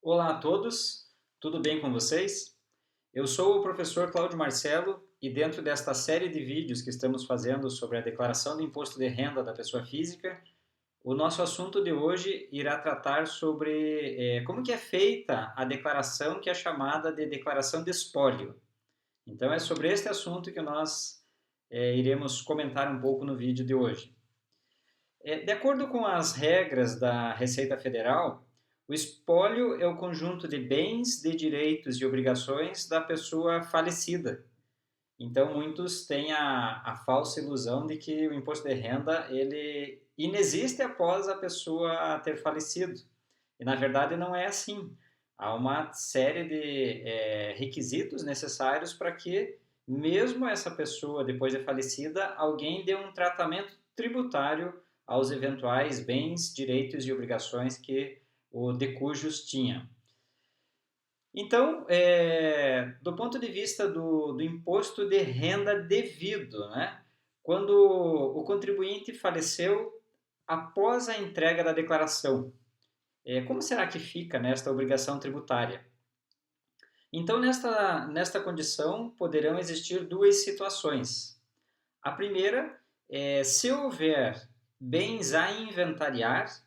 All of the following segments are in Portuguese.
Olá a todos, tudo bem com vocês? Eu sou o professor Cláudio Marcelo e dentro desta série de vídeos que estamos fazendo sobre a declaração do imposto de renda da pessoa física, o nosso assunto de hoje irá tratar sobre como que é feita a declaração que é chamada de declaração de espólio. Então é sobre este assunto que nós iremos comentar um pouco no vídeo de hoje. De acordo com as regras da Receita Federal, o espólio é o conjunto de bens, de direitos e obrigações da pessoa falecida. Então, muitos têm a falsa ilusão de que o imposto de renda ele inexiste após a pessoa ter falecido. E, na verdade, não é assim. Há uma série de requisitos necessários para que, mesmo essa pessoa, depois de falecida, alguém dê um tratamento tributário aos eventuais bens, direitos e obrigações que o decujus tinha. Então, do ponto de vista do imposto de renda devido, né? Quando o contribuinte faleceu após a entrega da declaração, como será que fica nesta obrigação tributária? Então, nesta condição, poderão existir duas situações. A primeira é se houver bens a inventariar,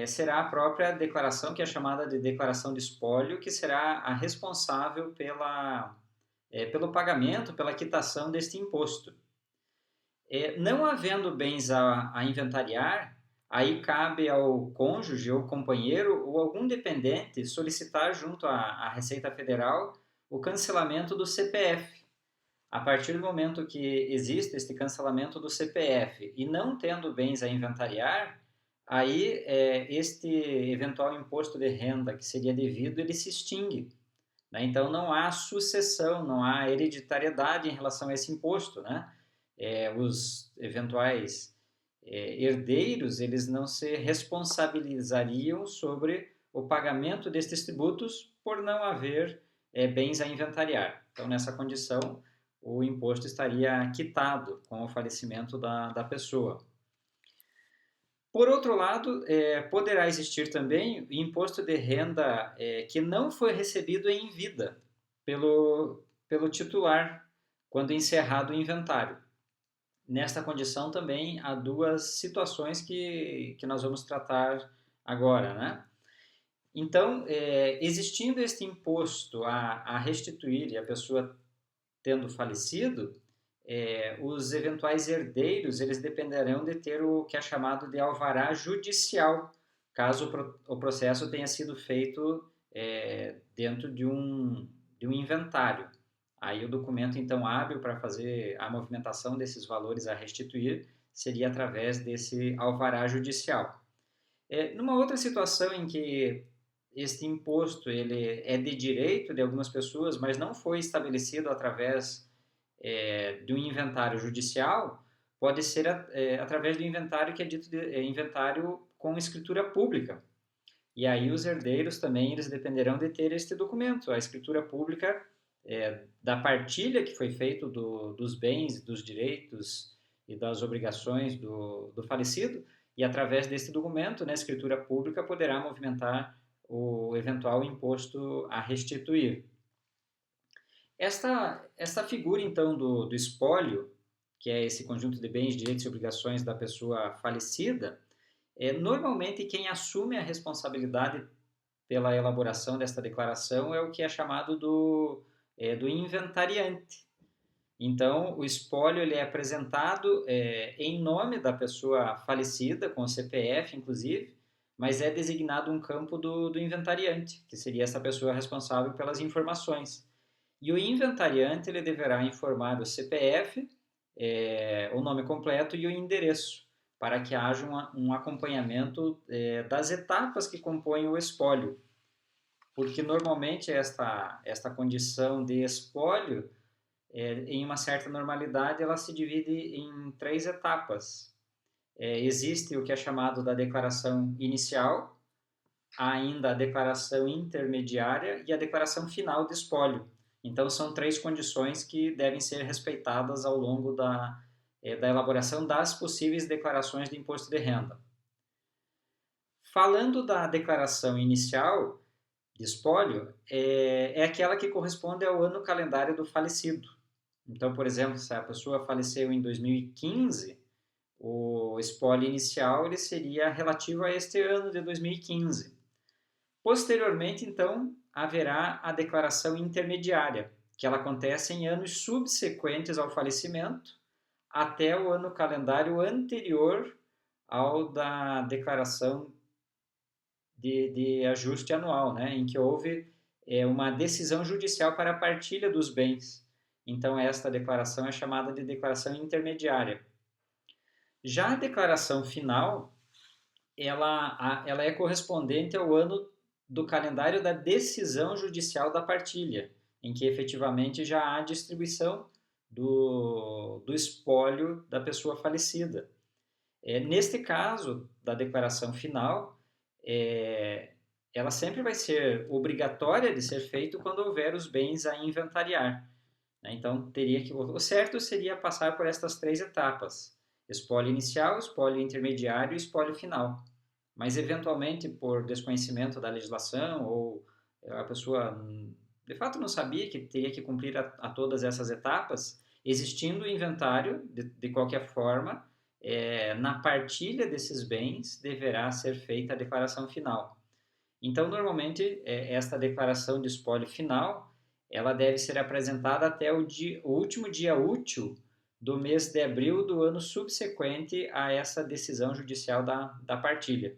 será a própria declaração, que é chamada de declaração de espólio, que será a responsável pelo pagamento, pela quitação deste imposto. Não havendo bens a inventariar, aí cabe ao cônjuge ou companheiro ou algum dependente solicitar junto à Receita Federal o cancelamento do CPF. A partir do momento que existe este cancelamento do CPF e não tendo bens a inventariar, aí este eventual imposto de renda que seria devido, ele se extingue. Né? Então não há sucessão, não há hereditariedade em relação a esse imposto. Né? Os eventuais herdeiros, eles não se responsabilizariam sobre o pagamento destes tributos por não haver bens a inventariar. Então, nessa condição, o imposto estaria quitado com o falecimento da pessoa. Por outro lado, poderá existir também imposto de renda que não foi recebido em vida pelo titular quando encerrado o inventário. Nesta condição também há duas situações que nós vamos tratar agora, né? Então, existindo este imposto a restituir e a pessoa tendo falecido, os eventuais herdeiros eles dependerão de ter o que é chamado de alvará judicial, caso o processo tenha sido feito dentro de um inventário. Aí o documento então hábil para fazer a movimentação desses valores a restituir seria através desse alvará judicial. Numa outra situação em que este imposto ele é de direito de algumas pessoas, mas não foi estabelecido através de um inventário judicial, pode ser através do inventário que é dito de inventário com escritura pública. E aí os herdeiros também eles dependerão de ter este documento, a escritura pública da partilha que foi feito dos bens, dos direitos e das obrigações do falecido, e através desse documento, né, escritura pública, poderá movimentar o eventual imposto a restituir. Esta figura, então, do espólio, que é esse conjunto de bens, direitos e obrigações da pessoa falecida, normalmente quem assume a responsabilidade pela elaboração desta declaração é o que é chamado do inventariante. Então, o espólio ele é apresentado em nome da pessoa falecida, com o CPF, inclusive, mas é designado um campo do inventariante, que seria essa pessoa responsável pelas informações. E o inventariante ele deverá informar o CPF, o nome completo e o endereço, para que haja um acompanhamento das etapas que compõem o espólio. Porque normalmente esta condição de espólio, em uma certa normalidade, ela se divide em três etapas. Existe o que é chamado da declaração inicial, há ainda a declaração intermediária e a declaração final de espólio. Então, são três condições que devem ser respeitadas ao longo da elaboração das possíveis declarações de imposto de renda. Falando da declaração inicial, de espólio é aquela que corresponde ao ano calendário do falecido. Então, por exemplo, se a pessoa faleceu em 2015, o espólio inicial ele seria relativo a este ano de 2015. Posteriormente, então, haverá a declaração intermediária, que ela acontece em anos subsequentes ao falecimento, até o ano calendário anterior ao da declaração de ajuste anual, né, em que houve uma decisão judicial para a partilha dos bens. Então, esta declaração é chamada de declaração intermediária. Já a declaração final, ela é correspondente ao ano do calendário da decisão judicial da partilha, em que efetivamente já há distribuição do espólio da pessoa falecida. Neste caso da declaração final, é, ela sempre vai ser obrigatória de ser feito quando houver os bens a inventariar. Né? Então, o certo seria passar por estas três etapas: espólio inicial, espólio intermediário e espólio final. Mas, eventualmente, por desconhecimento da legislação ou a pessoa de fato não sabia que teria que cumprir a todas essas etapas, existindo o inventário, de qualquer forma, na partilha desses bens deverá ser feita a declaração final. Então, normalmente, esta declaração de espólio final, ela deve ser apresentada até o último dia útil do mês de abril do ano subsequente a essa decisão judicial da partilha.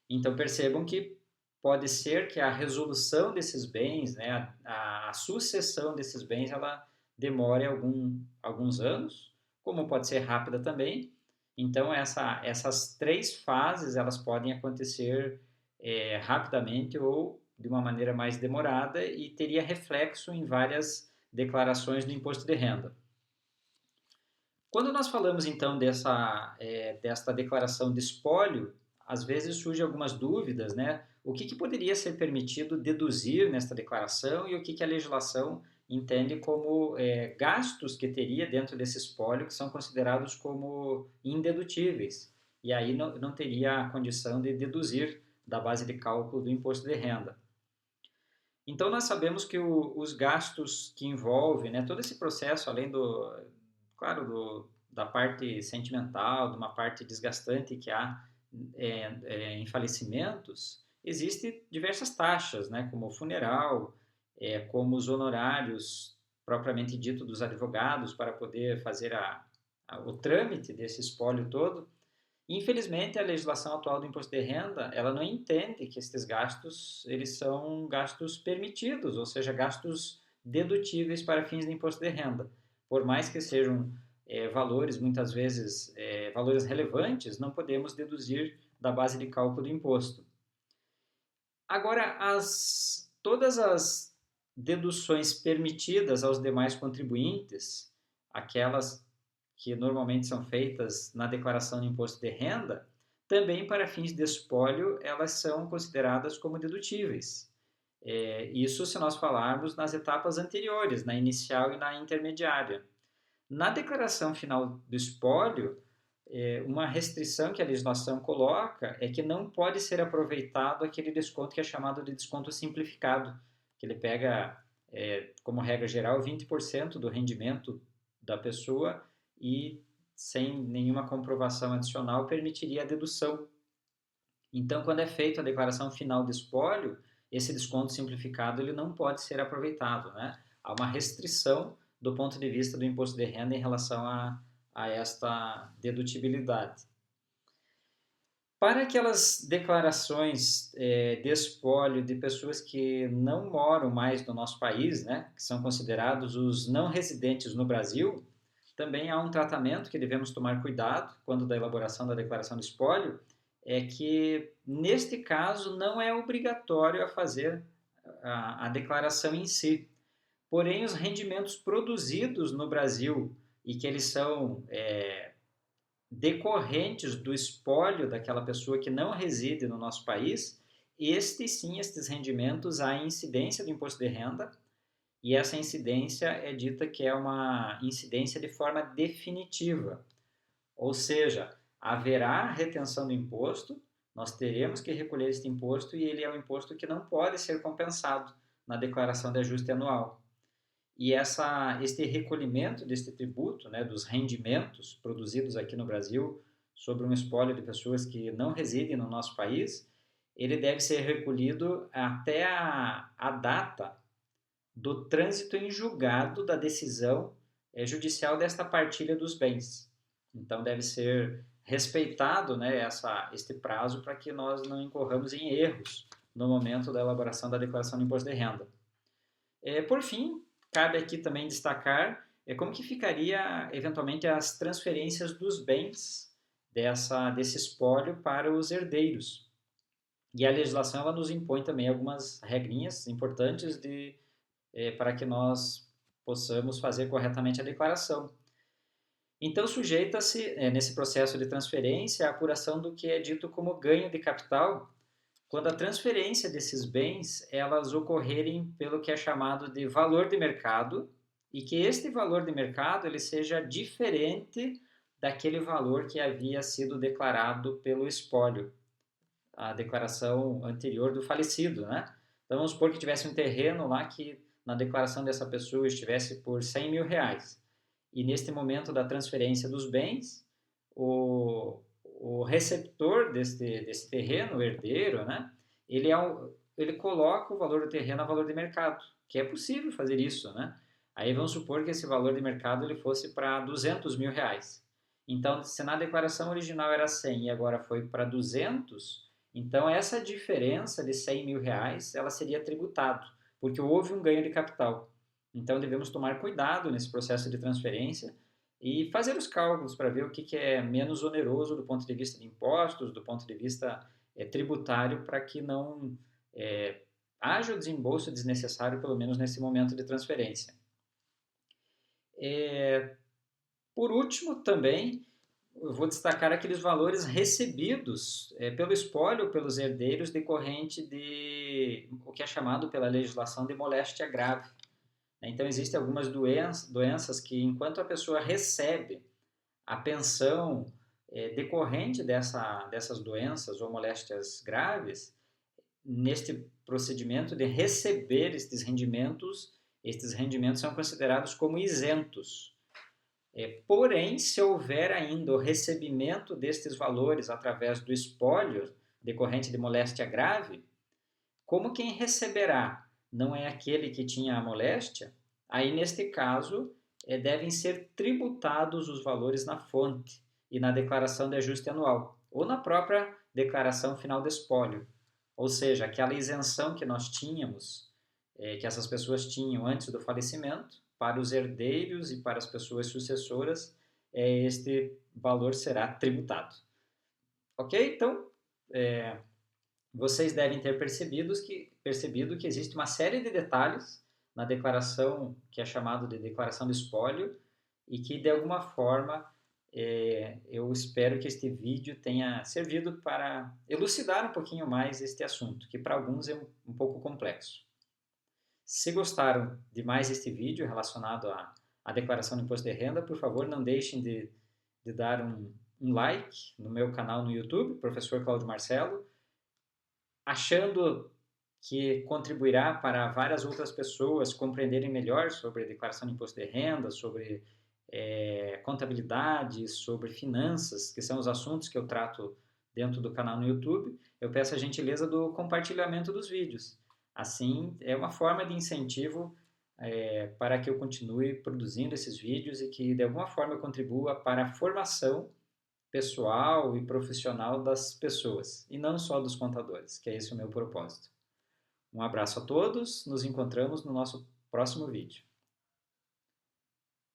Então, percebam que pode ser que a resolução desses bens, né, a sucessão desses bens, ela demore alguns anos, como pode ser rápida também. Então, essas três fases, elas podem acontecer rapidamente ou de uma maneira mais demorada e teria reflexo em várias declarações do imposto de renda. Quando nós falamos então desta declaração de espólio, às vezes surgem algumas dúvidas, né? O que poderia ser permitido deduzir nesta declaração e o que a legislação entende como gastos que teria dentro desse espólio que são considerados como indedutíveis. E aí não teria a condição de deduzir da base de cálculo do imposto de renda. Então, nós sabemos que os gastos que envolvem, né, todo esse processo, além da parte sentimental, de uma parte desgastante que há em falecimentos, existem diversas taxas, né, como o funeral, como os honorários propriamente dito dos advogados para poder fazer o trâmite desse espólio todo. Infelizmente, a legislação atual do imposto de renda, ela não entende que estes gastos, eles são gastos permitidos, ou seja, gastos dedutíveis para fins de imposto de renda. Por mais que sejam valores, muitas vezes, valores relevantes, não podemos deduzir da base de cálculo do imposto. Agora, todas as deduções permitidas aos demais contribuintes, aquelas que normalmente são feitas na declaração de imposto de renda, também para fins de espólio, elas são consideradas como dedutíveis. Isso se nós falarmos nas etapas anteriores, na inicial e na intermediária. Na declaração final do espólio, uma restrição que a legislação coloca é que não pode ser aproveitado aquele desconto que é chamado de desconto simplificado, que ele pega, como regra geral, 20% do rendimento da pessoa e, sem nenhuma comprovação adicional, permitiria a dedução. Então, quando é feita a declaração final de espólio, esse desconto simplificado ele não pode ser aproveitado, né? Há uma restrição do ponto de vista do imposto de renda em relação a esta dedutibilidade. Para aquelas declarações de espólio de pessoas que não moram mais no nosso país, né, que são considerados os não residentes no Brasil, também há um tratamento que devemos tomar cuidado quando da elaboração da declaração de espólio, é que, neste caso, não é obrigatório a fazer a declaração em si. Porém, os rendimentos produzidos no Brasil e que eles são decorrentes do espólio daquela pessoa que não reside no nosso país, estes rendimentos, há incidência do imposto de renda, e essa incidência é dita que é uma incidência de forma definitiva, ou seja, haverá retenção do imposto, nós teremos que recolher este imposto e ele é um imposto que não pode ser compensado na declaração de ajuste anual. E este recolhimento deste tributo, né, dos rendimentos produzidos aqui no Brasil sobre um espólio de pessoas que não residem no nosso país, ele deve ser recolhido até a data do trânsito em julgado da decisão judicial desta partilha dos bens. Então deve ser respeitado, né, este prazo para que nós não incorramos em erros no momento da elaboração da declaração do imposto de renda. Por fim, cabe aqui também destacar como que ficaria eventualmente as transferências dos bens desse espólio para os herdeiros. E a legislação ela nos impõe também algumas regrinhas importantes para que nós possamos fazer corretamente a declaração. Então, sujeita-se, nesse processo de transferência, a apuração do que é dito como ganho de capital, quando a transferência desses bens, elas ocorrerem pelo que é chamado de valor de mercado, e que este valor de mercado ele seja diferente daquele valor que havia sido declarado pelo espólio, a declaração anterior do falecido, né? Então, vamos supor que tivesse um terreno lá que na declaração dessa pessoa estivesse por 100 mil reais. E neste momento da transferência dos bens, o receptor desse terreno, o herdeiro, né? Ele coloca o valor do terreno a valor de mercado, que é possível fazer isso, né? Aí vamos supor que esse valor de mercado ele fosse para 200 mil reais. Então, se na declaração original era 100 e agora foi para 200, então essa diferença de 100 mil reais ela seria tributado, porque houve um ganho de capital. Então devemos tomar cuidado nesse processo de transferência e fazer os cálculos para ver o que é menos oneroso do ponto de vista de impostos, do ponto de vista tributário, para que não haja o desembolso desnecessário, pelo menos nesse momento de transferência. Por último, também, eu vou destacar aqueles valores recebidos pelo espólio ou pelos herdeiros decorrente de o que é chamado pela legislação de moléstia grave. Então, existem algumas doenças que, enquanto a pessoa recebe a pensão decorrente dessas doenças ou moléstias graves, neste procedimento de receber estes rendimentos são considerados como isentos. Porém, se houver ainda o recebimento destes valores através do espólio decorrente de moléstia grave, como quem receberá não é aquele que tinha a moléstia, aí neste caso devem ser tributados os valores na fonte e na declaração de ajuste anual, ou na própria declaração final de espólio. Ou seja, aquela isenção que nós tínhamos, que essas pessoas tinham antes do falecimento, para os herdeiros e para as pessoas sucessoras, este valor será tributado. Ok? Então, vocês devem ter percebido que existe uma série de detalhes na declaração que é chamado de declaração de espólio e que, de alguma forma, eu espero que este vídeo tenha servido para elucidar um pouquinho mais este assunto, que para alguns é um pouco complexo. Se gostaram de mais este vídeo relacionado à declaração do imposto de renda, por favor, não deixem de dar um like no meu canal no YouTube, Professor Cláudio Marcelo, achando que contribuirá para várias outras pessoas compreenderem melhor sobre a declaração de imposto de renda, sobre contabilidade, sobre finanças, que são os assuntos que eu trato dentro do canal no YouTube, eu peço a gentileza do compartilhamento dos vídeos. Assim, é uma forma de incentivo para que eu continue produzindo esses vídeos e que, de alguma forma, eu contribua para a formação pessoal e profissional das pessoas, e não só dos contadores, que é esse o meu propósito. Um abraço a todos, nos encontramos no nosso próximo vídeo.